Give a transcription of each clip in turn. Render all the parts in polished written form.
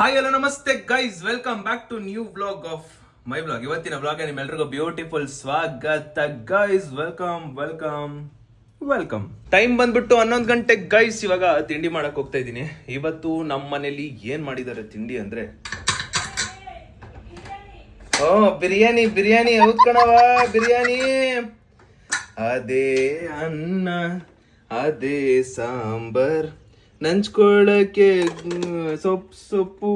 Hi hello ನಮಸ್ತೆ guys, welcome back to new vlog of my vlog. ಇವತ್ತಿನ vlog ನಿಮ್ಮೆಲ್ಲರಿಗೂ beautiful ಸ್ವಾಗತ guys. Welcome welcome welcome. Time ಬಂದ್ಬಿಟ್ಟು 11 ಗಂಟೆ ಗೈಸ್. ಇವಾಗ ತಿಂಡಿ ಮಾಡಕ್ ಹೋಗ್ತಾ ಇದ್ದೀನಿ. ಇವತ್ತು ನಮ್ಮ ಮನೇಲಿ ಏನ್ ಮಾಡಿದ್ದಾರೆ ತಿಂಡಿ ಅಂದ್ರೆ ಬಿರಿಯಾನಿ. ಬಿರಿಯಾನಿ ಹೌದ್ ಕಣವ, ಬಿರಿಯಾನಿ. ಅದೇ ಅನ್ನ, ಅದೇ ಸಾಂಬಾರ್, ನಂಚ್ಕೊಳ್ಳಕ್ಕೆ ಸೊಪ್ಪು,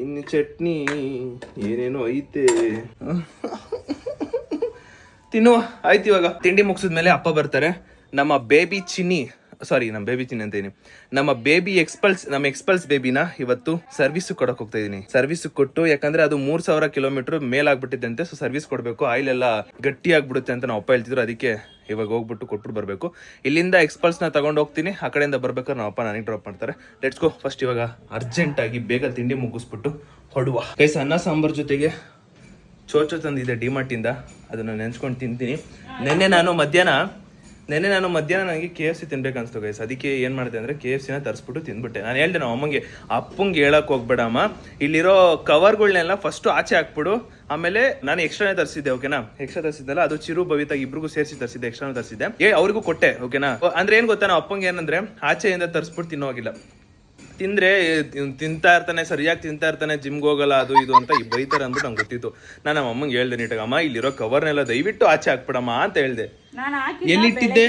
ಇನ್ನು ಚಟ್ನಿ, ಏನೇನೋ ಐತೆ ತಿನ್ನುವ. ಆಯ್ತು, ಇವಾಗ ತಿಂಡಿ ಮುಗಿಸಿದ್ಮೇಲೆ ಅಪ್ಪ ಬರ್ತಾರೆ. ನಮ್ಮ ಬೇಬಿ ಚಿನ್ನಿ ಅಂತ ಇದೀನಿ, ನಮ್ಮ ಎಕ್ಸ್ಪಲ್ಸ್ ಬೇಬಿನ ಇವತ್ತು ಸರ್ವಿಸ್ ಕೊಡಕ್ ಹೋಗ್ತಾ ಇದೀನಿ. ಸರ್ವಿಸ್ ಕೊಟ್ಟು, ಯಾಕಂದ್ರೆ ಅದು 3000 ಕಿಲೋಮೀಟರ್ ಮೇಲಾಗ್ಬಿಟ್ಟಿದ್ದಂತೆ. ಸೊ ಸರ್ವಿಸ್ ಕೊಡ್ಬೇಕು, ಆಯಿಲ್ ಎಲ್ಲ ಗಟ್ಟಿ ಆಗ್ಬಿಡುತ್ತೆ ಅಂತ ನಮ್ಮ ಅಪ್ಪ ಹೇಳ್ತಿದ್ರು. ಅದಕ್ಕೆ ಇವಾಗ ಹೋಗ್ಬಿಟ್ಟು ಕೊಟ್ಬಿಟ್ಟು ಬರ್ಬೇಕು. ಇಲ್ಲಿಂದ ಎಕ್ಸ್ಪಲ್ಸ್ ನ ತಗೊಂಡು ಹೋಗ್ತೀನಿ. ಆ ಕಡೆಯಿಂದ ಬರ್ಬೇಕಾದ್ರೆ ನಮ್ಮ ಅಪ್ಪ ನನಗೆ ಡ್ರಾಪ್ ಮಾಡ್ತಾರೆ. Let's go. ಫಸ್ಟ್ ಇವಾಗ ಅರ್ಜೆಂಟ್ ಆಗಿ ಬೇಗ ತಿಂಡಿ ಮುಗಿಸ್ಬಿಟ್ಟು ಹೊಡುವ. ಕೈಸ್ ಅನ್ನ ಸಾಂಬಾರ್ ಜೊತೆಗೆ ಚೋಚೋ ತಂದಿದೆ ಡಿಮಾರ್ಟ್ ಇಂದ, ಅದನ್ನ ನೆನ್ಸ್ಕೊಂಡು ತಿಂತೀನಿ. ನೆನ್ನೆ ನಾನು ಮಧ್ಯಾಹ್ನ ನನಗೆ KFC ತಿನ್ಬೇಕು ಅನ್ಸ್ತು ಗೈಸ್. ಅದಕ್ಕೆ ಏನ್ ಮಾಡಿದೆ ಅಂದ್ರೆ KFC ನ ತರಿಸ್ಬಿಟ್ಟು ತಿಂದ್ಬಿಟ್ಟೆ. ನಾನು ಹೇಳ್ದೆ ನಮ್ಮ ಅಪ್ಪಂಗೆ ಹೇಳಕ್ ಹೋಗ್ಬೇಡಮ್ಮ, ಇಲ್ಲಿರೋ ಕವರ್ಗಳನ್ನೆಲ್ಲ ಫಸ್ಟ್ ಆಚೆ ಹಾಕ್ಬಿಡು. ಆಮೇಲೆ ನಾನು ಎಕ್ಸ್ಟ್ರಾನೇ ತರಿಸಿದ್ದೆ, ಓಕೆನಾ. ಎಕ್ಸ್ಟ್ರಾ ತರಿಸಿದ್ದಲ್ಲ, ಅದು ಚಿರು ಭವಿತಾ ಇಬ್ರಿಗೂ ಸೇರಿಸಿ ತರಿಸಿದ್ದೆ, ಎಕ್ಸ್ಟ್ರಾನು ತರಿಸಿದ್ದೆ. ಅವ್ರಿಗೂ ಕೊಟ್ಟೆ, ಓಕೆನಾ. ಅಂದ್ರೆ ಏನ್ ಗೊತ್ತಾ, ನಾವು ಅಪ್ಪಂಗೆ ಏನಂದ್ರೆ ಆಚೆಯಿಂದ ತರಿಸ್ಬಿಟ್ಟು ತಿನ್ನೋಗಿಲ್ಲ. ತಿಂದ್ರೆ ಸರಿಯಾಗಿ ತಿಂತಾ ಇರ್ತಾನೆ, ಜಿಮ್ಗೆ ಹೋಗಲ್ಲ, ಅದು ಇದು ಅಂತ ಬೈತಾರೆ ಅಂದ್ಬಿಟ್ಟು ನಂಗೆ ಗೊತ್ತಿತ್ತು. ನಾನು ನಮ್ಮ ಅಮ್ಮಂಗೆ ಹೇಳ್ದೆ ನೀಟಾಗ, ಅಮ್ಮ ಇಲ್ಲಿರೋ ಕವರ್ನೆಲ್ಲ ದಯವಿಟ್ಟು ಆಚೆ ಹಾಕ್ಬಿಡಮ್ಮ ಅಂತ ಹೇಳ್ದೆ. ಎಲ್ಲಿಟ್ಟಿದ್ದೆ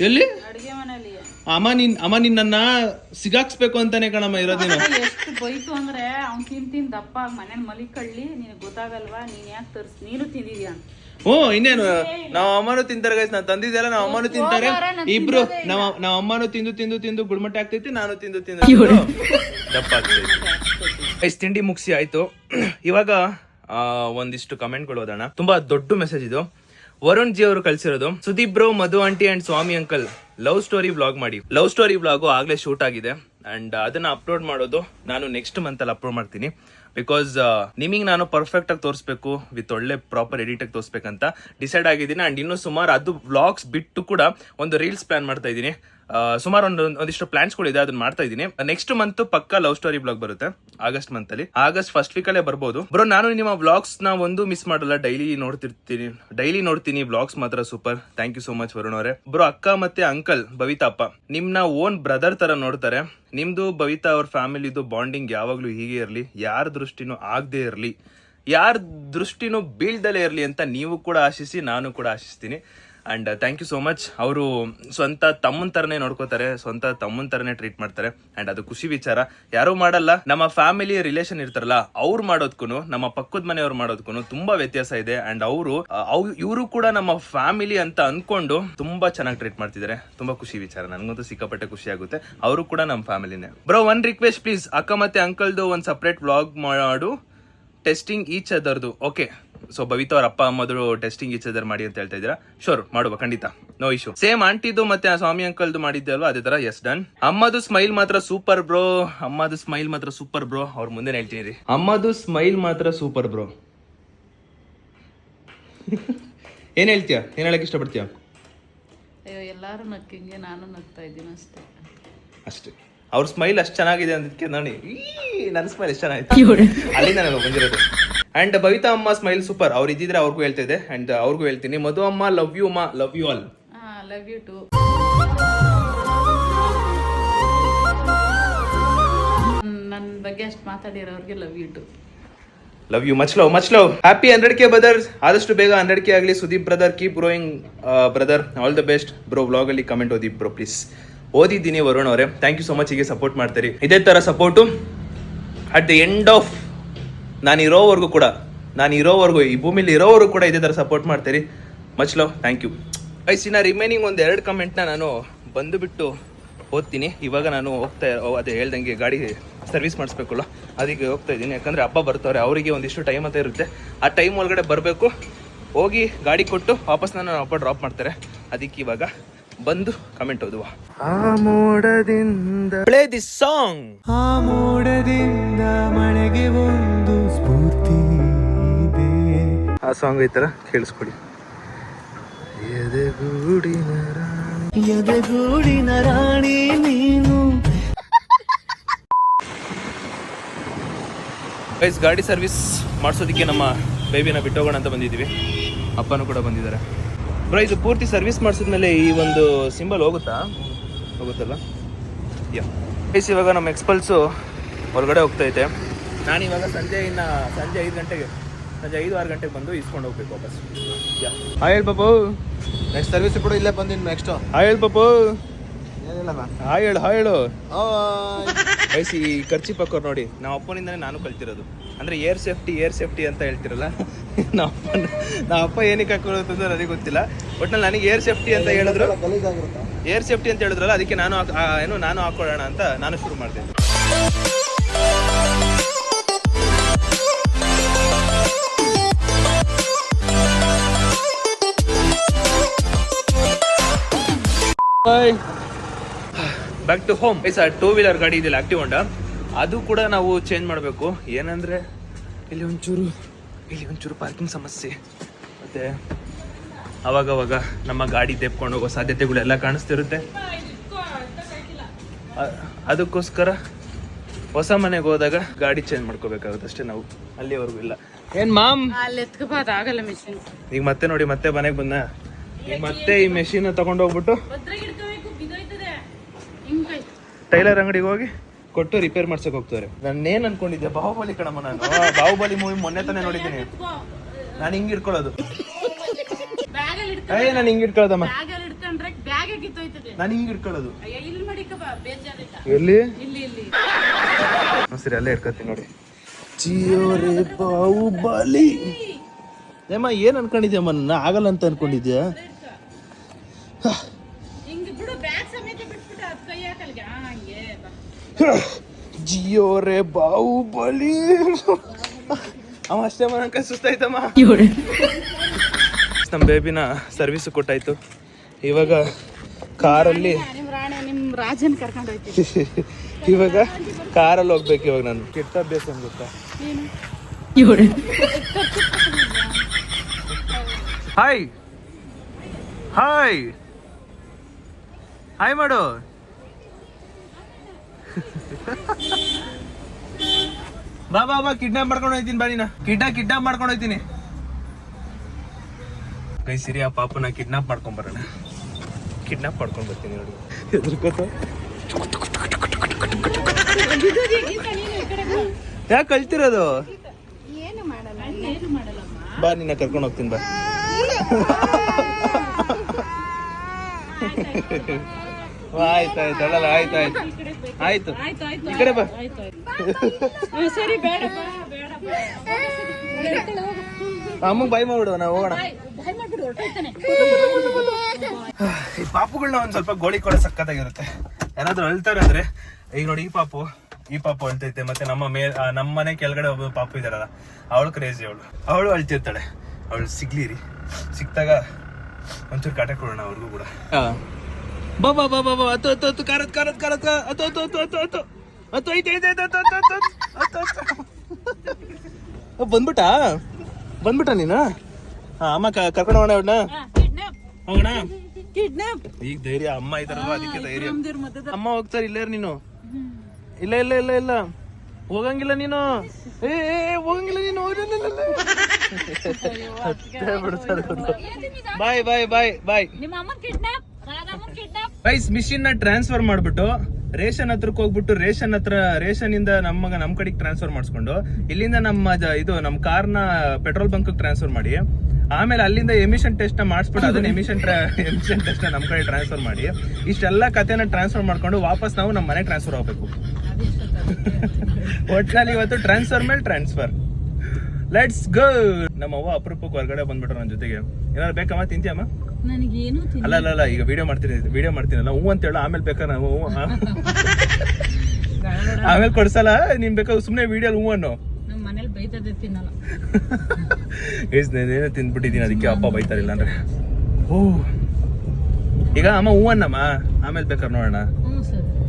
ಎಲ್ಲಿ ಅಮ್ಮ ನಿನ್ನ ಸಿಗಾಕ್ಸ್ಬೇಕು ಅಂತಾನೆ ಕಣಮ್ಮ ಇರೋದಿನ. ಎಷ್ಟು ಬೈತು ಅಂದ್ರೆ ಅವ್ನ್ ತಿಂತೀನಿ ದಪ್ಪ ಮನೇಲಿ ಮಲಿಕಳ್ಳಿ, ನಿನಗೆ ಗೊತ್ತಾಗಲ್ವಾ, ನೀನ್ ಯಾಕೆ ತರ್ಸ್, ನೀನು ತಿಂದಿದ್ಯಾ. ಇನ್ನೇನು ನಾವ್ ಅಮ್ಮನೂ ತಿಂತಾರೆ ಗೈಸ್, ನಾನು ತಂದಿದ್ದೆಲ್ಲ ನಾವ್ ಅಮ್ಮನೂ ತಿಂತಾರೆ. ಇಬ್ರು ನಾವ್ ಅಮ್ಮನೂ ತಿಂದು ಗುಡ್ಮಟ್ಟ ಆಗ್ತೈತಿ, ನಾನು ತಿಂದು ದಪ್ಪ ಆಗ್ತೈತಿ ಗೈಸ್. ತಿಂಡಿ ಮುಗಿಸಿ ಆಯ್ತು. ಇವಾಗ ಒಂದಿಷ್ಟು ಕಮೆಂಟ್ಗಳು ಓದೋಣ. ತುಂಬಾ ದೊಡ್ಡ ಮೆಸೇಜ್ ಇದು. ವರುಣ್ ಜಿ ಅವರು ಕಳ್ಸಿರೋದು. Sudeep bro, Madhu aunty and Swami uncle love story vlog ಮಾಡಿ. ಲವ್ ಸ್ಟೋರಿ ವ್ಲಾಗು ಆಗ್ಲೇ ಶೂಟ್ ಆಗಿದೆ ಅಂಡ್ ಅದನ್ನ ಅಪ್ಲೋಡ್ ಮಾಡೋದು ನಾನು ನೆಕ್ಸ್ಟ್ ಮಂತ್ ಅಲ್ಲಿ ಅಪ್ಲೋಡ್ ಮಾಡ್ತೀನಿ. ಬಿಕಾಸ್ ನಿಮಗೆ ನಾನು ಪರ್ಫೆಕ್ಟ್ ಆಗಿ ತೋರಿಸ್ಬೇಕು, ವಿತ್ ಒಳ್ಳೆ ಪ್ರಾಪರ್ ಎಡಿಟ್ ಆಗಿ ತೋರಿಸ್ಬೇಕಂತ ಡಿಸೈಡ್ ಆಗಿದ್ದೀನಿ. ಅಂಡ್ ಇನ್ನು ಸುಮಾರು ಅದು ವ್ಲಾಗ್ಸ್ ಬಿಟ್ಟು ಕೂಡ ಒಂದು ರೀಲ್ಸ್ ಪ್ಲಾನ್ ಮಾಡ್ತಾ ಇದ್ದೀನಿ. ಸುಮಾರು ಒಂದಿಷ್ಟು ಪ್ಲಾನ್ಸ್ಗಳು ಇದೆ, ಅದನ್ನ ಮಾಡ್ತಾ ಇದ್ದೀನಿ. ನೆಕ್ಸ್ಟ್ ಮಂತ್ ಪಕ್ಕ ಲವ್ ಸ್ಟೋರಿ ಬ್ಲಾಗ್ ಬರುತ್ತೆ, ಆಗಸ್ಟ್ ಮಂತ್ ಅಲ್ಲಿ. ಆಗಸ್ಟ್ ಫಸ್ಟ್ ವೀಕ್ ಅಲ್ಲೇ ಬರ್ಬೋದು. ಬ್ರೋ, ನಾನು ನಿಮ್ಮ ವ್ಲಾಗ್ಸ್ ನ ಒಂದು ಮಿಸ್ ಮಾಡಲ್ಲ, ಡೈಲಿ ನೋಡ್ತೀನಿ ವ್ಲಾಗ್ಸ್ ಮಾತ್ರ super. Thank you so much Varun ಅವರೇ. ಬ್ರೋ, ಅಕ್ಕ ಮತ್ತೆ ಅಂಕಲ್ ಭವಿತಾ ಅಪ್ಪ ನಿಮ್ನ ಓನ್ ಬ್ರದರ್ ತರ ನೋಡ್ತಾರೆ. ನಿಮ್ದು ಭವಿತಾ ಅವ್ರ ಫ್ಯಾಮಿಲಿದು ಬಾಂಡಿಂಗ್ ಯಾವಾಗ್ಲೂ ಹೀಗೆ ಇರ್ಲಿ, ಯಾರ ದೃಷ್ಟಿನೂ ಆಗದೆ ಇರ್ಲಿ, ಯಾರ ದೃಷ್ಟಿನೂ ಬೀಳ್ದಲೇ ಇರ್ಲಿ ಅಂತ ನೀವು ಕೂಡ ಆಶಿಸಿ, ನಾನು ಕೂಡ ಆಶಿಸ್ತೀನಿ. And thank you so much. ಅವರು ಸ್ವಂತ ತಮ್ಮನ್ ತರನೇ ನೋಡ್ಕೋತಾರೆ, ಸ್ವಂತ ತಮ್ಮನ್ ತರನೇ ಟ್ರೀಟ್ ಮಾಡ್ತಾರೆ. ಅಂಡ್ ಅದು ಖುಷಿ ವಿಚಾರ. ಯಾರು ಮಾಡಲ್ಲ. ನಮ್ಮ ಫ್ಯಾಮಿಲಿ ರಿಲೇಷನ್ ಇರ್ತಾರಲ್ಲ, ಅವ್ರು ಮಾಡೋದ್ಕು ನಮ್ಮ ಪಕ್ಕದ ಮನೆಯವ್ರು ಮಾಡೋದ್ಕು ತುಂಬಾ ವ್ಯತ್ಯಾಸ ಇದೆ. ಅಂಡ್ ಇವರು ಕೂಡ ನಮ್ಮ ಫ್ಯಾಮಿಲಿ ಅಂತ ಅನ್ಕೊಂಡು ತುಂಬಾ ಚೆನ್ನಾಗಿ ಟ್ರೀಟ್ ಮಾಡ್ತಿದ್ದಾರೆ. ತುಂಬಾ ಖುಷಿ ವಿಚಾರ. ನನ್ಗಂತೂ ಸಿಕ್ಕಾಪಟ್ಟೆ ಖುಷಿ ಆಗುತ್ತೆ. ಅವರು ಕೂಡ ನಮ್ಮ ಫ್ಯಾಮಿಲಿನೇ. ಬ್ರೋ, ಒನ್ ರಿಕ್ವೆಸ್ಟ್ ಪ್ಲೀಸ್, ಅಕ್ಕ ಮತ್ತೆ ಅಂಕಲ್ದು ಒಂದ್ ಸಪ್ರೇಟ್ ವ್ಲಾಗ್ ಮಾಡು, ಟೆಸ್ಟಿಂಗ್ ಈಚ್ ಅದರ್ದು. ಓಕೆ, ಸೊ ಭವಿತಾ ಅವ್ರ ಅಪ್ಪ ಅಮ್ಮದ್ರು ಟೆಸ್ಟಿಂಗ್ ಈಚ್ ಅದರ್ ಮಾಡಿ ಅಂತ ಹೇಳ್ತಾ ಇದ್ದೀರಾ. ಶೋರ್, ಮಾಡುವ, ಖಂಡಿತ, ನೋ ಇಶ್ಯೂ. ಸೇಮ್ ಆಂಟಿದು ಮತ್ತೆ ಸ್ವಾಮಿ ಅಂಕಲ್ದು ಮಾಡಿದ್ದೆ ಅಲ್ವಾ, ಅದೇ ತರ. Yes, done. ಅಮ್ಮದು ಸ್ಮೈಲ್ ಮಾತ್ರ ಸೂಪರ್ ಬ್ರೋ. ಅವ್ರ ಮುಂದೆ ಹೇಳ್ತೀನಿ ರೀ, ಅಮ್ಮದು ಸ್ಮೈಲ್ ಮಾತ್ರ ಸೂಪರ್ ಬ್ರೋ. ಏನ್ ಹೇಳ್ತೀಯ, ಏನ್ ಹೇಳಕ್ ಇಷ್ಟಪಡ್ತೀಯ? ಅಯ್ಯೋ, ಎಲ್ಲಾರು ನಕ್ಕಿಂಗೆ ನಾನು ನಗ್ತಾ ಇದ್ದೀನಿ ಅಷ್ಟೇ. ಅವ್ರ ಸ್ಮೈಲ್ ಅಷ್ಟು ಚೆನ್ನಾಗಿದೆ ಅದಕ್ಕೆ ನೋಡಿ, ನನ್ನ ಸ್ಮೈಲ್ ಎಷ್ಟು ಚೆನ್ನಾಗಿದೆ, ಅಲ್ಲಿಂದ ನಾನು ಬಂದಿರೋದು. ಅಂಡ್ ಭವಿತಾ ಅಮ್ಮ ಸ್ಮೈಲ್ ಸೂಪರ್. ಅವ್ರು ಇದ್ದಿದ್ರೆ ಅವ್ರಿಗೂ ಹೇಳ್ತಾ ಇದೆ ಅಂಡ್ ಅವ್ರಿಗೂ ಹೇಳ್ತೀನಿ. ಮಧು ಅಮ್ಮ, ಲವ್ ಯು ಅಮ್ಮ, love you all. Love you too. ನನ್ನ ಬಗ್ಗೆ ಅಷ್ಟು ಮಾತಾಡಿರೋರಿಗೆ love you too. Love you, much love. Happy 100K brothers. ಆದಷ್ಟು ಬೇಗ 100K ಆಗಲಿ. Sudeep brother, keep growing brother, all the best bro. Vlog ಅಲ್ಲಿ ಕಮೆಂಟ್ ಓದಿ ಬ್ರೋ ಪ್ಲೀಸ್. ಓದಿದ್ದೀನಿ ವರುಣ್ ಅವರೇ, ಥ್ಯಾಂಕ್ ಯು ಸೋ ಮಚ್. ಹೀಗೆ ಸಪೋರ್ಟ್ ಮಾಡ್ತೀರಿ. ಇದೇ ತರ support at the end of ನಾನು ಇರೋವರೆಗೂ ಈ ಭೂಮಿಲಿ ಇರೋವರೆಗೂ ಕೂಡ ಇದೇ ತರ ಸಪೋರ್ಟ್ ಮಾಡ್ತೀರಿ. Much love, thank you. ಐಸಿನ ರಿಮೈನಿಂಗ್ 2 ಕಮೆಂಟ್ನ ನಾನು ಬಂದುಬಿಟ್ಟು ಓದ್ತೀನಿ. ಇವಾಗ ನಾನು ಅದೇ ಹೇಳ್ದಂಗೆ ಗಾಡಿ ಸರ್ವಿಸ್ ಮಾಡಿಸ್ಬೇಕಲ್ಲ, ಅದಕ್ಕೆ ಹೋಗ್ತಾ ಇದ್ದೀನಿ. ಯಾಕಂದ್ರೆ ಹಬ್ಬ ಬರ್ತಾರೆ, ಅವರಿಗೆ ಒಂದಿಷ್ಟು ಟೈಮ್ ಅಂತ ಇರುತ್ತೆ. ಆ ಟೈಮ್ ಒಳಗಡೆ ಬರಬೇಕು. ಹೋಗಿ ಗಾಡಿ ಕೊಟ್ಟು ವಾಪಸ್ ನನ್ನ ಅಪ್ಪ ಡ್ರಾಪ್ ಮಾಡ್ತಾರೆ. ಅದಕ್ಕೆ ಇವಾಗ ಬಂದು ಕಮೆಂಟ್ ಓದುವ. ಆ ಮೋಡದಿಂದ ಪ್ಲೇ ದಿಸ್ ಸಾಂಗ್. ಆ ಮೋಡದಿಂದ ಮಳೆಗೆ ಒಂದು ಸ್ಫೂರ್ತಿ ಇದೆ. ಆ ಸಾಂಗ್ ಈ ತರ ಕೇಳಿಸ್ಕೊಡಿ. ಎದೆಗೂಡಿನ ರಾಣಿ ನೀನು ಗೈಸ್ ಗಾಡಿ ಸರ್ವಿಸ್ ಮಾಡಿಸೋದಕ್ಕೆ ನಮ್ಮ ಬೇಬಿನ ಬಿಟ್ಟೋಗೋಣ ಅಂತ ಬಂದಿದ್ದೀವಿ. ಅಪ್ಪನೂ ಕೂಡ ಬಂದಿದ್ದಾರೆ. ಬ್ರೋ ಇದು ಪೂರ್ತಿ ಸರ್ವಿಸ್ ಮಾಡಿಸಿದ್ಮೇಲೆ ಈ ಒಂದು ಸಿಂಬಲ್ ಹೋಗುತ್ತಲ್ಲ ಯಾ ಗೈಸ್ ಇವಾಗ ನಮ್ಮ ಎಕ್ಸ್ಪಲ್ಸು ಹೊರಗಡೆ ಹೋಗ್ತೈತೆ. ನಾನಿವಾಗ ಸಂಜೆ 5 ಗಂಟೆಗೆ ಸಂಜೆ 5-6 ಗಂಟೆಗೆ ಬಂದು ಇಸ್ಕೊಂಡು ಹೋಗ್ಬೇಕು ವಾಪಸ್. ಯಾ ಹಾಯ್ ಹೇಳಿ ಪಾಪು. ನೆಕ್ಸ್ಟ್ ಸರ್ವಿಸ್ ಕೂಡ ಇಲ್ಲೇ ಬಂದಿನಿ ನೆಕ್ಸ್ಟ್. ಹಾಯ್ ಹೇಳಿ ಪಾಪು. ಏನಿಲ್ಲಮ್ಮ. ಹಾಯ್ ಹೇಳು. ಗೈಸ್ ಈ ಖರ್ಚಿ ಪಕ್ಕೋರು ನೋಡಿ, ನಮ್ಮ ಅಪ್ಪನಿಂದನೇ ನಾನು ಕಲ್ತಿರೋದು. ಅಂದರೆ ಏರ್ ಸೇಫ್ಟಿ ಅಂತ ಹೇಳ್ತಿರಲ್ಲ, ನಮ್ಮ ಅಪ್ಪ ಏನಕ್ಕೆ ಹಾಕೊಳ್ಳೋದು ಅಂತ ನನಗೆ ಗೊತ್ತಿಲ್ಲ. ಒಟ್ನಲ್ಲಿ ನನಗೆ ಏರ್ ಸೇಫ್ಟಿ ಅಂತ ಹೇಳಿದ್ರು, ಏರ್ ಸೇಫ್ಟಿ ಅಂತ ಹೇಳಿದ್ರಲ್ಲ, ಅದಕ್ಕೆ ನಾನು ಹಾಕೊಳ್ಳೋಣ ಅಂತ ನಾನು ಶುರು ಮಾಡಿದೆ. Back to home. Sir 2 wheeler ಗಾಡಿ ಇದೆಯಲ್ಲ ಆಕ್ಟಿವ್ ಹೋಂಡಾ, ಅದು ಕೂಡ ನಾವು ಚೇಂಜ್ ಮಾಡಬೇಕು. ಏನಂದರೆ ಇಲ್ಲಿ ಒಂಚೂರು ಪಾರ್ಕಿಂಗ್ ಸಮಸ್ಯೆ, ಮತ್ತು ಅವಾಗವಾಗ ನಮ್ಮ ಗಾಡಿ ತೆಪ್ಕೊಂಡು ಹೋಗೋ ಸಾಧ್ಯತೆಗಳೆಲ್ಲ ಕಾಣಿಸ್ತಿರುತ್ತೆ. ಅದಕ್ಕೋಸ್ಕರ ಹೊಸ ಮನೆಗೆ ಹೋದಾಗ ಗಾಡಿ ಚೇಂಜ್ ಮಾಡ್ಕೋಬೇಕಾಗುತ್ತೆ ಅಷ್ಟೇ. ನಾವು ಅಲ್ಲಿವರೆಗೂ ಇಲ್ಲ. ಏನು ಮಾಮ್ ಆಗಲ್ಲ ಮಿಷಿನ್. ಈಗ ಮತ್ತೆ ನೋಡಿ, ಮತ್ತೆ ಮನೆಗೆ ಬಂದ, ಈಗ ಮತ್ತೆ ಈ ಮೆಷಿನ್ ತಗೊಂಡೋಗ್ಬಿಟ್ಟು ಟೈಲರ್ ಅಂಗಡಿಗೆ ಹೋಗಿ ಕೊಟ್ಟು ರಿಪೇರ್ ಮಾಡ್ಸಕ್ ಹೋಗ್ತಾರೆ. ನಾನೇನ್ ಅನ್ಕೊಂಡಿದ್ದೆ, ಬಾಹುಬಲಿ ಕಣಮ್ಮ. ನಾನು ಬಾಹುಬಲಿ ಮೂವಿ ಮೊನ್ನೆ ತಾನೇ ನೋಡಿದ್ದೀನಿ. ನಾನು ಹಿಂಗ್ ಇಟ್ಕೊಳ್ಳೋದು, ನಾನು ಹಿಂಗ್ ಇಟ್ಕೊಳ್ಳೋದಮ್ಮ, ನಾನು ಹಿಂಗ್ ಇಟ್ಕೊಳ್ಳೋದು. ಎಲ್ಲಿ ಸರಿ ಅಲ್ಲೇ ಇಟ್ಕೊತೀನಿ ನೋಡಿ. ಜಿಯೋರೆ ಬಾಹುಬಲಿ. ಏಮ್ಮ ಏನ್ ಅನ್ಕೊಂಡಿದ್ಯಮ್ಮ? ನನ್ನ ಆಗಲ್ಲ ಅಂತ ಅನ್ಕೊಂಡಿದ್ಯಾ? ಜಿಯೋರೆ ಬಾಹುಬಲಿ. ಅವ ಅಷ್ಟೇ ಮನಕ ಸುಸ್ತಾಯ್ತಮ್ಮ. ನಮ್ಮ ಬೇಬಿನ ಸರ್ವಿಸ್ ಕೊಟ್ಟಾಯ್ತು. ಇವಾಗ ಕಾರಲ್ಲಿ ಇವಾಗ ಕಾರಲ್ಲಿ ಹೋಗ್ಬೇಕು. ಇವಾಗ ನಾನು ಕೆಟ್ಟ ಅಭ್ಯಾಸ ಅಂತ ಗೊತ್ತಾ? ಹಾಯ್ ಹಾಯ್ ಹಾಯ್ ಮಾಡು. ಬಾ ಕಿಡ್ನಾಪ್ ಮಾಡ್ಕೊಂಡು ಹೋಗ್ತೀನಿ. ಬಾ ನೀನ ಕಿಡ್ನಾಪ್ ಮಾಡ್ಕೊಂಡು ಹೋಗ್ತೀನಿ. ಕೈ ಸಿರಿ ಆ ಪಾಪನ ಕಿಡ್ನಾಪ್ ಮಾಡ್ಕೊಂಡ್ ಬರೋಣ. ಕಿಡ್ನಾಪ್ ಮಾಡ್ಕೊಂಡ್ ಬರ್ತೀನಿ ನೋಡಿ. ಎದ್ರಕೋತ ಯಾಕೆ ಕಳ್ತಿರೋದು? ಬಾ ನಿನ್ನ ಕರ್ಕೊಂಡು ಹೋಗ್ತೀನಿ. ಬಾ ಆಯ್ತು ಈ ಕಡೆ ಬಾ. ಅಮ್ಮಗೆ ಬಾಯ್ ಮಾಡ್ಬಿಡುವ, ನಾವು ಹೋಗೋಣ. ಈ ಪಾಪುಗಳನ್ನ ಒಂದ್ ಸ್ವಲ್ಪ ಗೋಳಿ ಕೊಡ ಸಕ್ಕತ್ತಾಗಿರುತ್ತೆ. ಯಾರಾದ್ರೂ ಅಳ್ತಾರೆ ಅಂದ್ರೆ, ಈಗ ನೋಡಿ ಈ ಪಾಪು ಅಳ್ತೈತೆ. ಮತ್ತೆ ನಮ್ಮ ಮನೆ ಕೆಳಗಡೆ ಒಬ್ಬ ಪಾಪು ಇದಾರಲ್ಲ, ಅವಳು ಕ್ರೇಜಿ. ಅವಳು ಅಳ್ತಿರ್ತಾಳೆ. ಅವಳು ಸಿಕ್ತಾಗ ಒಂಚೂರು ಕಾಟ ಕೊಡೋಣ ಅವ್ರಿಗೂ ಕೂಡ. ಬಾ ಬಂದ್ಬಿಟ್ಟ ನೀನು? ಅಮ್ಮ ಕರ್ಕೊಂಡು ಹೋಗೋಣ ಅವ್ರನ್ನ. ಹೋಗೋಣ. ಈಗ ಧೈರ್ಯ ಅಮ್ಮ ಇದಾರಲ್ವ, ಅದಕ್ಕೆ ಧೈರ್ಯ. ಅಮ್ಮ ಹೋಗ್ತಾರೆ. ಇಲ್ಲ ನೀನು, ಇಲ್ಲ ಹೋಗಂಗಿಲ್ಲ ನೀನು. ಹೋಗಂಗಿಲ್ಲ ನೀನು. ಬಾಯ್. ಗೈಸ್ ಮಿಷಿನ್ ನ ಟ್ರಾನ್ಸ್ಫರ್ ಮಾಡ್ಬಿಟ್ಟು ರೇಷನ್ ಹತ್ರಕ್ಕೆ ಹೋಗ್ಬಿಟ್ಟು ರೇಷನ್ ಇಂದ ನಮ್ ಕಡೆಗೆ ಟ್ರಾನ್ಸ್ಫರ್ ಮಾಡಿಸ್ಕೊಂಡು, ಇಲ್ಲಿಂದ ನಮ್ಮ ಕಾರ್ನ ಪೆಟ್ರೋಲ್ ಬಂಕ್ ಟ್ರಾನ್ಸ್ಫರ್ ಮಾಡಿ, ಆಮೇಲೆ ಅಲ್ಲಿಂದ ಎಮಿಷನ್ ಟೆಸ್ಟ್ ನ ಮಾಡಿಸ್ಬಿಟ್ಟು ಅದನ್ನ ಎಮಿಷನ್ ಟೆಸ್ಟ್ ನಮ್ ಕಡೆ ಟ್ರಾನ್ಸ್ಫರ್ ಮಾಡಿ, ಇಷ್ಟೆಲ್ಲ ಕಥೆನ ಟ್ರಾನ್ಸ್ಫರ್ ಮಾಡ್ಕೊಂಡು ವಾಪಸ್ ನಾವು ನಮ್ಮ ಮನೆ ಟ್ರಾನ್ಸ್ಫರ್ ಆಗ್ಬೇಕು. ಒಟ್ನಲ್ಲಿ ಇವತ್ತು ಟ್ರಾನ್ಸ್ಫರ್ ಮೇಲೆ ಟ್ರಾನ್ಸ್ಫರ್. Let's go. ನಮ್ಮ ಅವ್ವ ಅಪರೂಪಕ್ಕೆ ಹೊರಗಡೆ ಬಂದ್ಬಿಟ್ರು ನನ್ನ ಜೊತೆಗೆ. ಏನಾದ್ರು ಬೇಕಮ್ಮ? ತಿಂತೀಯಮ್ಮ? ಅಲ್ಲ ಈಗ ವಿಡಿಯೋ ಮಾಡ್ತೀನಲ್ಲ, ಹೂ ಅಂತ ಹೇಳು. ಆಮೇಲೆ ಬೇಕಾ ನಾವು ಆಮೇಲೆ ಕೊಡ್ಸಲ್ಲ. ನೀನ್ ಬೇಕಾದ್ರೆ ಸುಮ್ನೆ ವಿಡಿಯೋ ಹೂ ಅನ್ನೋ. ಏನೋ ತಿಂದ್ಬಿಟ್ಟಿದೀನಿ, ಅದಕ್ಕೆ ಅಪ್ಪ ಬೈತಾರಿಲ್ಲ ಅಂದ್ರೆ. ಓ ಈಗ ಅಮ್ಮ ಹೂ ಅನ್ನಮ್ಮ, ಆಮೇಲೆ ಬೇಕಾದ್ರೆ ನೋಡೋಣ.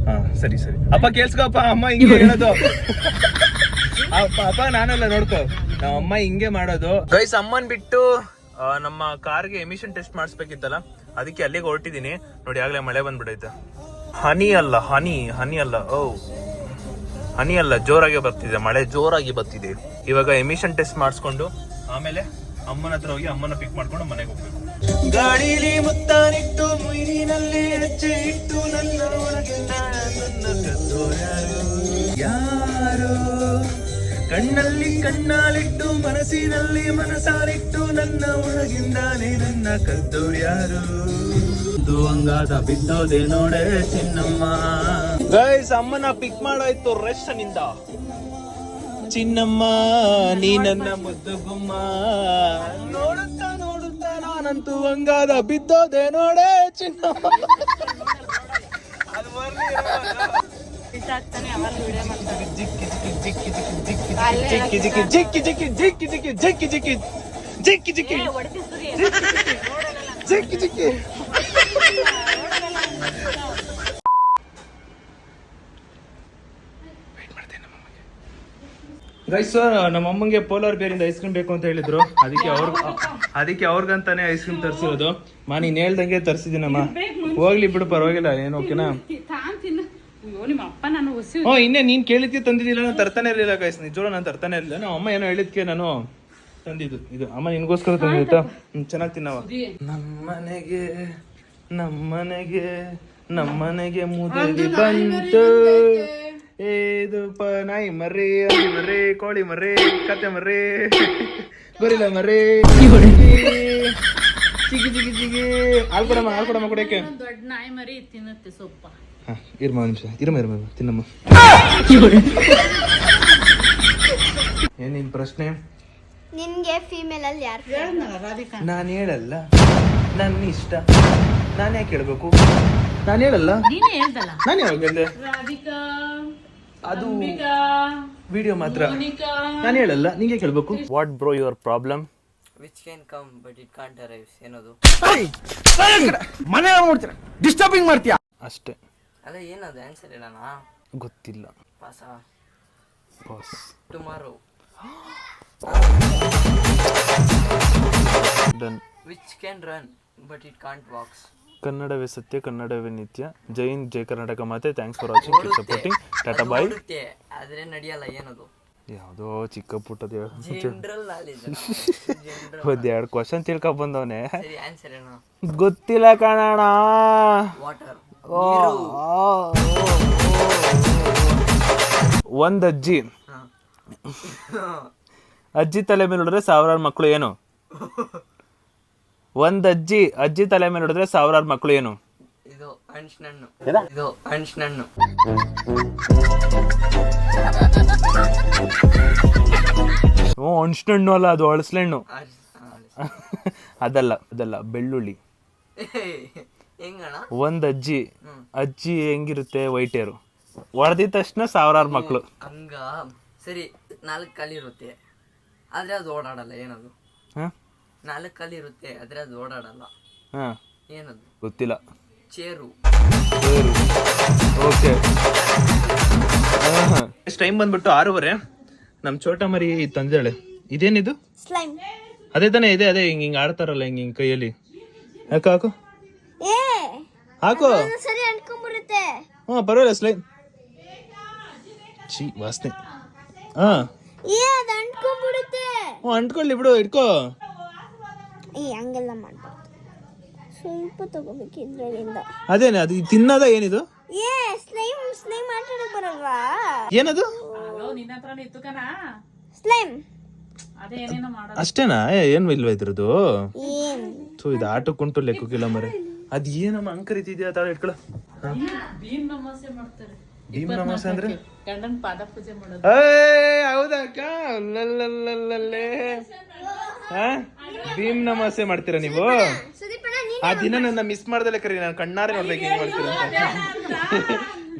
ಹಾ ಸರಿ ಅಪ್ಪ ಕೇಳ್ಸ್ಕೊಪ್ಪ. ಅಮ್ಮ ಹಿಂಗೆ ಹೇಳೋದು. ಅಪ್ಪ ನಾನಲ್ಲ, ನೋಡ್ಕೋ. ನಮ್ಮ ಅಮ್ಮ ಹಿಂಗೆ ಮಾಡೋದು. ಗೈಸ್ ಅಮ್ಮನ್ ಬಿಟ್ಟು ನಮ್ಮ ಕಾರ್ಗೆ ಎಮಿಷನ್ ಟೆಸ್ಟ್ ಮಾಡಿಸ್ಬೇಕಿತ್ತಲ್ಲ, ಅದಕ್ಕೆ ಅಲ್ಲಿಗೆ ಹೊರಟಿದೀನಿ. ನೋಡಿ ಆಗ್ಲೇ ಮಳೆ ಬಂದ್ಬಿಡೈತೆ. ಹನಿ ಅಲ್ಲ. ಓ ಹನಿ ಅಲ್ಲ, ಜೋರಾಗಿ ಬರ್ತಿದೆ ಮಳೆ, ಜೋರಾಗಿ ಬರ್ತಿದೆ. ಇವಾಗ ಎಮಿಷನ್ ಟೆಸ್ಟ್ ಮಾಡಿಸ್ಕೊಂಡು ಆಮೇಲೆ ಅಮ್ಮನ ಹತ್ರ ಹೋಗಿ ಅಮ್ಮನ ಪಿಕ್ ಮಾಡ್ಕೊಂಡು ಮನೆಗೆ ಹೋಗ್ಬೇಕು. ಗಾಡಿಲಿ ಮುತ್ತಾನಿಟ್ಟು ಮುಯಿನಲ್ಲಿ ಹೆಜ್ಜೆ ಇಟ್ಟು ನನ್ನ ಒಳಗೆ ನನ್ನ ಕದ್ದು ಯಾರು ಕಣ್ಣಲ್ಲಿ ಕಣ್ಣಾಲಿಟ್ಟು ಮನಸ್ಸಿನಲ್ಲಿ ಮನಸಾಲಿಟ್ಟು ನನ್ನ ಒಳಗಿಂದಾನೆ ನನ್ನ ಕದ್ದೋರು ಯಾರು. ಅಂಗಾದ ಬಿದ್ದೋದೆ ನೋಡೆ ಚಿನ್ನಮ್ಮ. ಗೈಸ್, ಅಮ್ಮನ ಪಿಕ್ ಮಾಡಾಯ್ತು ರೆಸ್ಟನಿಂದ. ಚಿನ್ನಮ್ಮ ನೀ ನನ್ನ ಮುದ್ದು ಗುಮ್ಮ, ನೋಡುತ್ತಾ ನೋಡುತ್ತಾ ನಾನಂತೂ ಅಂಗಾದ ಬಿದ್ದೋದೆ ನೋಡೆ ಚಿನ್ನಮ್ಮ. ಅದು ಬರ್ಲಿ ಜಿಕ್ಕಿ ಜಿಕ್ಕಿ ಜಿಕ್ಕಿ ಜಿಕ್ಕಿ ಜಿಕ್ಕಿ ಜಿಕ್ಕಿ ಜಿಕ್ಕಿ ಜಿಕ್ಕಿ ಜಿಕ್ಕಿ ಜಿಕ್ಕಿ ಜಿಕ್ಕಿ ಜಿಕ್ಕಿ ಜಿಕ್ಕಿ ಜಿಕ್ಕಿ. ಗೈಸ್, ನಮ್ಮ ಅಮ್ಮಂಗೆ ಪೋಲಾರ್ ಬೇರಿಂದ ಐಸ್ ಕ್ರೀಮ್ ಬೇಕು ಅಂತ ಹೇಳಿದ್ರು. ಅದಕ್ಕೆ ಅವ್ರಿಗಂತಾನೆ ಐಸ್ ಕ್ರೀಮ್ ತರಿಸಿರೋದು. ನೀನ್ ಹೇಳ್ದಂಗೆ ತರಿಸಿದ್ದೀನಮ್ಮ. ಹೋಗ್ಲಿ ಬಿಡು, ಪರವಾಗಿಲ್ಲ, ಏನು ಓಕೆನಾ. ಇನ್ನೇ ನೀನ್ ಕೇಳಿದ್ದೆ ತಂದಿದ್ದಿಲ್ಲ, ನಾನು ತರ್ತಾನೆ ಇರ್ಲಿಲ್ಲ ಗೈಸ್. ನಿಜವಾಗ್ಲೂ ನಾನು ತರ್ತಾನೆ ಇರಲಿಲ್ಲ. ನಮ್ಮ ಅಮ್ಮ ಏನೋ ಹೇಳಿದ್ಕೆ ನಾನು ತಂದಿದ್ದು. ಇದು ಅಮ್ಮ ನಿನ್ಗೋಸ್ಕರ ತಂದಿದ್ದ. ಚೆನ್ನಾಗಿ ತಿನ್ನವ. ನಮ್ಮನೆಗೆ ನಮ್ಮನೆಗೆ ಮುದಲಿ ಬಂತು. ಏದು ನಾಯಿ ಮರ್ರಿ, ಹಂದಿ ಮರ್ರಿ, ಕೋಳಿ ಮರ್ರಿ, ಕತ್ತೆ ಮರ್ರಿ, ಗೊರಿಲ್ಲ ಮರ್ರಿ, ಚಿಗಿ ಚಿಗಿ ಚಿಗಿ. ಹಾಲ್ಕೊಡಮ್ಮ ಕುಡಿಯಕ್ಕೆ. ದೊಡ್ಡ ನಾಯಿ ಮರಿ ತಿನ್ನುತ್ತೆ ಸೊಪ್ಪ. ಇರಮ್ಮ ನಿಮಿಷ, ಇರಮ್ಮ ತಿನ್ನಮ್ಮ. ಏನ್ ನಿನ್ ಪ್ರಶ್ನೆ? ನಿನ್ಗೆ ಫೀಮೇಲ್ ಅಲ್ಲಿ ಯಾರು? ನಾನು ಹೇಳಲ್ಲ, ನನ್ನ ಇಷ್ಟ. ನಾನು ಯಾಕೆ ಹೇಳ್ಬೇಕು? ನಾನು ಹೇಳಲ್ಲ. ನೀನೇ ಹೇಳ್ದಲ್ಲ. ನಾನು ಯಾವಾಗ ಹೇಳ್ದೆ? ರಾಧಿಕಾ, ಅದು ಅಂಬಿಕಾ, ವಿಡಿಯೋ ಮಾತ್ರ. ಮೋನಿಕಾ. ನಾನು ಹೇಳಲ್ಲ, ನಿಂಗೆ ಕೇಳ್ಬೇಕು. What bro your problem? Which can come but it can't arrive. ಏನದು? ಮನೆ ಮಾಡ್ತೀರಾ, ಡಿಸ್ಟರ್ಬಿಂಗ್ ಮಾಡ್ತೀಯಾ ಅಷ್ಟೇ. ಅಲ್ಲ, ಏನದು ಆನ್ಸರ್ ಹೇಳೋಣ? ಗೊತ್ತಿಲ್ಲ ಪಾಸ. Boss. Tomorrow. Done. Which can run but it can't walks. ಕನ್ನಡವೇ ಸತ್ಯ, ಕನ್ನಡವೇ ನಿತ್ಯ. ಜೈ ಹಿಂದ್, ಜೈ ಕರ್ನಾಟಕ ಮಾತೆ. Thanks for watching, keep supporting. ಟಾಟಾ ಬಾಯ್. ಓಡುತ್ತೆ ಆದ್ರೆ ನಡೆಯಲ್ಲ. ಏನದು? ಯಾವುದೋ ಚಿಕ್ಕ ಪುಟ್ಟದ ಜನರಲ್ ನಾಲೆಜ್. ಒಂದ್ 2 ಕ್ವಶನ್ ತಿಳ್ಕೊ ಬಂದವನೆ. ಸರಿ, ಆನ್ಸರ್ ಏನು? ಗೊತ್ತಿಲ್ಲ ಕಣಣ. ವಾಟರ್. ಒಂದ್ ಅಜ್ಜಿ ತಲೆ ಮೇಲೆ ಹೊಡೆದ್ರೆ ಸಾವಿರಾರು ಮಕ್ಕಳು ಏನು? ಒಂದ್ ಅಜ್ಜಿ ತಲೆ ಮೇಲೆ ಹೊಡೆದ್ರೆ ಸಾವಿರಾರು ಮಕ್ಕಳು ಏನು? ಇದು ಅಣ್ಣ. ಇದು ಅಣ್ಣ. ಅಣ್ಸಣ್ಣು ಅಲ್ಲ, ಅದು ಅಳಸ್ಲೆಣ್ಣು. ಅದಲ್ಲ ಬೆಳ್ಳುಳ್ಳಿ. ಹೆಂಗಣ? ಒಂದ್ ಅಜ್ಜಿ ಹೆಂಗಿರುತ್ತೆ? ವೈಟ್ ಏರು. ಹೊಡೆದಿದ ತಕ್ಷಣ ಸಾವಿರಾರು ಮಕ್ಕಳು. ಹಂಗ. ಸರಿ, 4 ಕಾಲು ಇರುತ್ತೆ ಆದ್ರೆ ಅದು ಓಡಾಡಲ್ಲ. ಏನದು? 4 ಕಾಲು ಇರುತ್ತೆ ಆದ್ರೆ ಅದು ಓಡಾಡಲ್ಲ. ಏನದು? ಗೊತ್ತಿಲ್ಲ. ಚೇರು. ಓಕೆ. ಟೈಮ್ ಬಂದ್ಬಿಟ್ಟು 6:30. ನಮ್ ಚೋಟ ಮರಿ ತಂದೇಳೆ. ಇದೇನಿದು? ಸ್ಲೈಮ್. ಅದೇ ತಾನೇ ಇದೆ. ಅದೇ ಹಿಂಗ್ ಆಡ್ತಾರಲ್ಲ, ಹಿಂಗ್ ಕೈಯಲ್ಲಿ. ಹಾಕು ಸರಿ ಅಂಟ್ಕೊಂಡ್ಬಿಡುತ್ತೆ. ಪರವಾಗಿಲ್ಲ. ಸ್ಲೈಮ್. ವಾಸನೆ. ಅದು ಅಂಟ್ಕೊಂಡ್ಬಿಡುತ್ತೆ. ಅಂಟ್ಕೊಳ್ಳಿ ಬಿಡು, ಇಟ್ಕೋ. ಹಂಗೆಲ್ಲ ಮಾಡ್ಬಾರ್ದು, ಸ್ವಲ್ಪ ತಗೋಬೇಕಿದ್ರಿಂದ. ಅದೇನೆ, ಅದು ತಿನ್ನದ? ಏನಿದು? ಸ್ಲೈಮ್ ಆಟಾಡಕ್ ಬರಲ್ವಾ? ಏನದು? ನಿನ್ನ ಹತ್ರ ಇತ್ತು ಕಣ ಸ್ಲೈಮ್. ಅದೇ ಏನೇನೋ ಮಾಡೋದು ಅಷ್ಟೇನಾ? ಏನು ಇಲ್ವಾ ಇದ್ರದ್ದು? ಇದು ಆಟಕ್ಕುಂಟು ಲೆಕ್ಕಕ್ಕಿಲ್ಲ ಮರೆ. ಅದ್ ಏನಮ್ಮ ಅಂಕರಿತಿದ್ಯಾ? ತಾಳ ಇಟ್ಕೊಳ. ಭೀಮ್ ನಮಾಸೆ ಮಾಡ್ತಾರೆ. ಭೀಮ್ ನಮಾಸೆ ಅಂದ್ರೆ ಗಂಡನ್ ಪಾದ ಪೂಜೆ ಮಾಡೋದು. ಹೌದಕ್ಕ? ಭೀಮ್ ನಮಾಸೆ ಮಾಡ್ತೀರಾ ನೀವು? ಆ ದಿನ ನನ್ನ ಮಿಸ್ ಮಾಡ್ದಲೆ ಕರಿ. ನಾನು ಕಣ್ಣಾರೆ ನೋಡ್ಬೇಕು ಹೆಂಗ್ ಮಾಡ್ತೀರ ಅಂತ.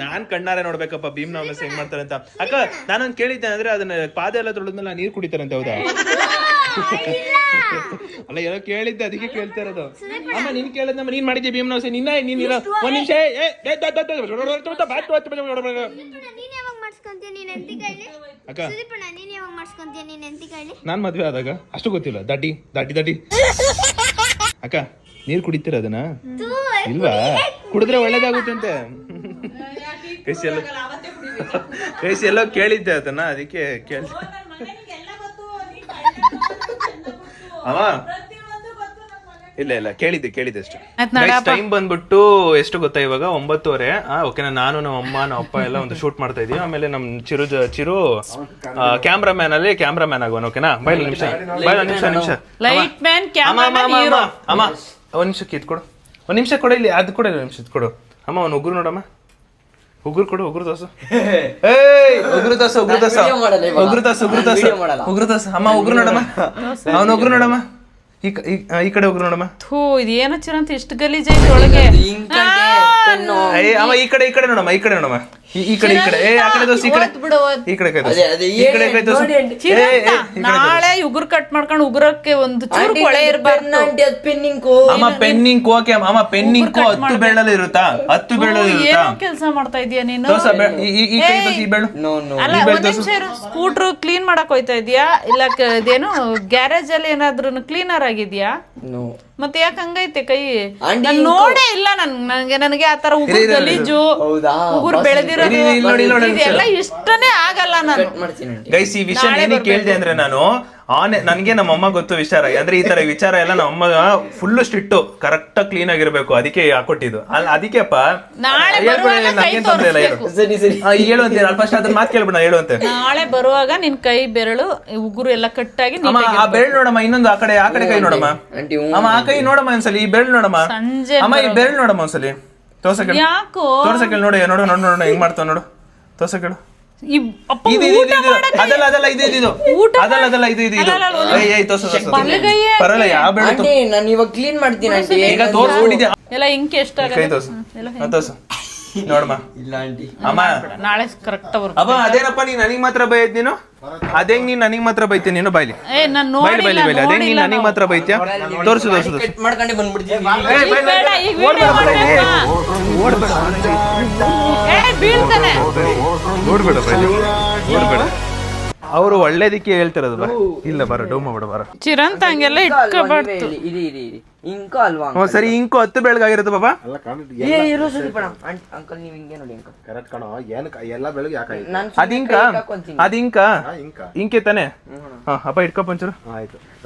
ನಾನ್ ಕಣ್ಣಾರೆ ನೋಡ್ಬೇಕಪ್ಪ ಭೀಮ್ ನಮಾಸೆ ಹೆಂಗ್ ಮಾಡ್ತಾರೆ ಅಂತ. ಅಕ್ಕ, ನಾನೊಂದು ಕೇಳಿದ್ದೆ, ಅಂದ್ರೆ ಅದನ್ನ ಪಾದ ಎಲ್ಲ ತೊಳೆದ್ಮೇಲೆ ನೀರ್ ಕುಡಿತಾರಂತೆ. ಹೌದಾ? ಅಲ್ಲ, ಏನೋ ಕೇಳಿದ್ದೆ, ಅದಕ್ಕೆ ಕೇಳ್ತಾ ಇರೋದು. ಅಮ್ಮ, ನೀನ್ ಕೇಳಿದ್ನಮ್ಮ, ನೀನ್ ಮಾಡಿದ್ದೆ ಭೀಮ್ ನಮಾಸೆ. ನೀನ್ ಒಂದ್ ನಿಮಿಷ. ಅಕ್ಕ, ನಾನ್ ಮದ್ವೆ ಆದಾಗ ಅಷ್ಟು ಗೊತ್ತಿಲ್ಲ. ದಾಟಿ ಅಕ್ಕ, ನೀರ್ ಕುಡಿತೀರ ಅದನ್ನ? ಇಲ್ವಾ? ಕುಡಿದ್ರೆ ಒಳ್ಳೇದಾಗುತ್ತಂತೆ. ಗೈಸ್ ಎಲ್ಲೋ ಕೇಳಿದ್ದೆ ಅದನ್ನ, ಅದಕ್ಕೆ ಕೇಳಿ. ಅಮ್ಮ ಇಲ್ಲ ಕೇಳಿದ್ದೆ ಅಷ್ಟೇ. ಟೈಮ್ ಬಂದ್ಬಿಟ್ಟು ಎಷ್ಟು ಗೊತ್ತಾ ಇವಾಗ 9:30. ಓಕೆನಾ, ನಾನು ನಮ್ಮ ಅಮ್ಮ ನಮ್ಮ ಅಪ್ಪ ಎಲ್ಲ ಒಂದು ಶೂಟ್ ಮಾಡ್ತಾ ಇದೀವಿ. ಆಮೇಲೆ ನಮ್ ಚಿರು ಕ್ಯಾಮ್ರಾಮ್ಯಾನ್ ಅಲ್ಲಿ ಕ್ಯಾಮ್ರಾಮ್ಯಾನ್ ಆಗೋನು. ಓಕೆನಾ, ಬೈಲ್ ನಿಮಿಷ ಲೈಟ್ ಮ್ಯಾನ್ ಅಮ್ಮ ಒಂದ್ ನಿಮಿಷಕ್ಕೆ ಇದ್ಕೊಡು, ಒಂದ್ ನಿಮಿಷ ಕೊಡ, ಇಲ್ಲಿ ಅದು ಕೊಡ, ನಿಮಿಷ ಇದ್ಕೊಡು. ಅಮ್ಮ ಅವ್ನು ಉಗುರು ನೋಡಮ್ಮ, ಉಗುರು ಕೊಡು, ಉಗುರು ದೋಸು. ಉಗುರು ದೋಸು ಅಮ್ಮ, ಉಗುರು ನೋಡಮ್ಮ, ಅವನು ಉಗುರು ನೋಡಮ್ಮ, ಈ ಕಡೆ ಉಗುರು ನೋಡಮ್ಮ. ಥೂ, ಇದು ಏನೋ ಚಿರಂತ ಎಷ್ಟು ಗಲೀಜೈತೆ ಒಳಗೆ. ಅಮ್ಮ ಈ ಕಡೆ ನೋಡಮ್ಮ, ಈ ಕಡೆ ನೋಡಮ್ಮ, ಈ ಕಡೆ ಆ ಕಡೆ ದೋಸೆ, ಈ ಕಡೆ ದೋಸೆ. ನಾಳೆ ಉಗುರು ಕಟ್ ಮಾಡ್ಕೊಂಡು ಉಗುರಕ್ಕೆ ಒಂದು ಚೂರು ಕೊಳೆ ಇರ್ಬಾರ್ದು. ಅಮ್ಮ ಪೆನ್ನಿಂಗ್ ಓಕೆ ಅಮ್ಮ, ಪೆನ್ನಿಂಗ್ 10 ಬೆರಳಲ್ಲಿ ಇರುತ್ತಾ? 10 ಬೆರಳಲ್ಲಿ ಇರುತ್ತಾ? ಕೆಲಸ ಮಾಡ್ತಾ ಇದೀಯ ನೀನು? ಈ ಬೆರಳು ಅಲ್ಲ, ಒಂದ್ ನಿಮಿಷ ಇರು. ಸ್ಕೂಟ್ರು ಕ್ಲೀನ್ ಮಾಡಕ್ ಹೋಯ್ತಾ ಇದೀಯಾ ಇಲ್ಲ ಇದೇನು ಗ್ಯಾರೇಜ್ ಅಲ್ಲಿ ಏನಾದ್ರು ಕ್ಲೀನರ್ ಆಗಿದ್ಯಾ? ಮತ್ತೆ ಯಾಕೆ ಹಂಗೈತೆ ಕೈ? ನಾನ್ ನೋಡೇ ಇಲ್ಲ. ನನಗೆ ಆತರ ಉಗುರು ಗಲೀಜು, ಉಗುರು ಬೆಳೆದಿರೋದು ಇದೆಲ್ಲ ಇಷ್ಟನೇ ಆಗಲ್ಲ. ನಾನು ಗೈಸ್ ಈ ವಿಷಯ ಏನಕ್ಕೆ ಕೇಳಿದೆ ಅಂದ್ರೆ, ನಾನು ನನ್ಗೆ ನಮ್ಮ ಅಮ್ಮ ಗೊತ್ತು ವಿಚಾರ ಅಂದ್ರೆ ಈ ತರ ವಿಚಾರ ಎಲ್ಲ ನಮ್ಮ ಅಮ್ಮ ಫುಲ್ ಸ್ಟ್ರಿಕ್ಟ್, ಕರೆಕ್ಟ್ ಕ್ಲೀನ್ ಆಗಿರ್ಬೇಕು, ಅದಕ್ಕೆ ಹಾಕೊಟ್ಟಿದ್ದು. ನನ್ಗೇನ್ ತೊಂದ್ರೆ ಇಲ್ಲ, ಹೇಳುವಂತೆ ಫಸ್ಟ್ ಅದ್ರ ಮಾತು ಕೇಳ್ಬಿಡ, ಹೇಳುವಂತೆ. ನಾಳೆ ಬರುವಾಗ ನಿನ್ ಕೈ ಬೆರಳು ಉಗುರು ಎಲ್ಲ ಕಟ್ಟಾಗಿ ಆ ಬೆರಳು ನೋಡಮ್ಮ, ಇನ್ನೊಂದು ಆ ಕಡೆ ಕೈ ನೋಡಮ್ಮ ಅಮ್ಮ, ಆ ಕೈ ನೋಡಮ್ಮ ಒಂದ್ಸಲಿ, ಈ ಬೆರಳು ನೋಡಮ್ಮ ಅಮ್ಮ, ಈ ಬೆರಳು ನೋಡಮ್ಮ ಒಂದ್ಸಲಿ, ತೋರ್ಸಕ್ಕೆ ಯಾಕೋ ನೋಡಿ, ನೋಡು ಹೆಂಗ್ ಮಾಡ್ತಾವ ನೋಡು, ತೋರ್ಸಕ್ಕೆ. ಪರಲ್ಲ, ಯಾವ ಬೆರಳು ನಾನು ಇವಾಗ ಕ್ಲೀನ್ ಮಾಡ್ತೀನಿ ಈಗ ತೋರ್ಸ್ಬಿಟ್ಟಿದ್ಯಾ ಎಲ್ಲ ಇಂಕೆ ತೋರ್ಸು ನೋಡಮ್ಮ. ಇಲ್ಲ ಆಂಟಿ, ಅಮ್ಮ ನಾಳೆ ಕರೆಕ್ಟ್ ಅಮ್ಮ, ಅದೇನಪ್ಪ ನೀನ್ ನನಗ್ ಮಾತ್ರ ಬೈದ್ ನೀನು? ಅದೇಂಗ್ ನೀನ್ ನನಗ್ ಮಾತ್ರ ಬೈತೀನಿ ನೀನು? ಬಾಯ್ಲಿ ಬೈಲಿ, ಅದೇಂಗ್ ನೀನ್ ನನಗ್ ಮಾತ್ರ ಬೈತ್ಯಾ? ತೋರ್ಸು ಮಾಡ್ಕೊಂಡೆ ಬಂದ್ಬಿಡ್ತೀನಿ. ಓಡ್ಬೇಡ, ಅವರು ಒಳ್ಳೇದಕ್ಕೆ ಹೇಳ್ತಿರೋದು. ಇಲ್ಲ ಬರ ಡೌ ಮಾಡ್ಬೇಡ, ಬರ ಚಿರಂತ ಹಂಗೆಲ್ಲ ಇಟ್ಕೋಬಾರ್ದು. ಇಂಕೋ ಅಲ್ವಾ? ಸರಿ, ಇಂಕೋ 10 ಬೆಳಗಾಗಿರುತ್ತೆ ಬಾಬಾ. ಅಂಕಲ್ ನೀವ್ ಹಿಂಗೆ ನೋಡಿ ಅಂಕಲ್, ಕರೆಕ್ಟ್ ಕಣೋ. ಎಲ್ಲ ಬೆಳಗ್ಗೆ ಯಾಕೆ ಅದಿಂಕ ಇಂಕೆ ತಾನೆ? ಅಪ್ಪ ಇಟ್ಕೊಪ್ಪ ಒಂಚೂರು,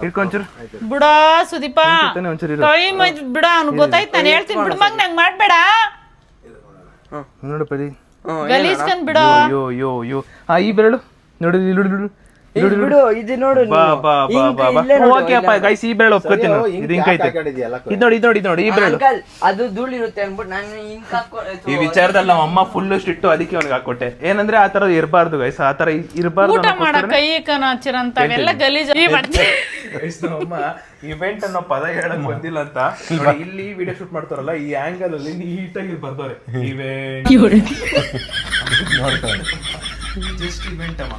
ಇಟ್ಕೊಂಚೂರು ಬಿಡ ಸುದೀಪ, ಕೈ ಬಿಡ, ಅವ್ನು ಗೊತ್ತಾಯ್ತು. ನಾನು ಹೇಳ್ತೀನಿ ಬಿಡು ಮಗ, ನಂಗ್ ಮಾಡ್ಬೇಡ. ನೋಡು ಪದಿ ಗಲೀಜ್ಕಂದ್ ಬಿಡ. ಯೋ ಈ ಬೆರಳು ನೋಡು, ಬಿಡು, ಇದು ನೋಡು. ಓಕೆ ಅಪ್ಪ ಗೈಸ್, ಈ ಬೆರಳು ಒಪ್ಕೋತೀನಿ. ಇದು ಇಂಕೈತೆ, ಇದು ನೋಡಿ ಈ ಬೆರಳು. ಅದು ಧೂಳಿರುತ್ತೆ ಅನ್ಬಿಟ್ಟು ನಾನು ಇಂಕ್ ಈ ವಿಚಾರದಲ್ಲಿ ನಮ್ಮ ಅಮ್ಮ ಫುಲ್ ಸ್ಟ್ರಿಕ್ಟ್, ಅದಕ್ಕೆ ಅವ್ನಿಗೆ ಹಾಕೊಟ್ಟೆ. ಏನಂದ್ರೆ ಆ ತರ ಇರಬಾರ್ದು ಗೈಸ್, ಆ ತರ ಇರಬಾರ್ದು. ಊಟ ಮಾಡ ಕೈ ಚಿರಂತ ಅವೆಲ್ಲ ಗಲೀಜ್. ನಮ್ಮ ಇವೆಂಟ್ ಅನ್ನೋ ಪದ ಹೇಳಕ್ ಬಂದಿಲ್ಲ ಅಂತ ಇಲ್ಲಿ ವಿಡಿಯೋ ಶೂಟ್ ಮಾಡ್ತಾರಲ್ಲ, ಈ ಆಂಗಲ್ ಅಲ್ಲಿ ನೀಟಾಗಿ ಬರ್ದವ್ರೆ ಇವೆಂಟ್. ಜಸ್ಟ್ ಇವೆಂಟ್ ಅಮ್ಮ.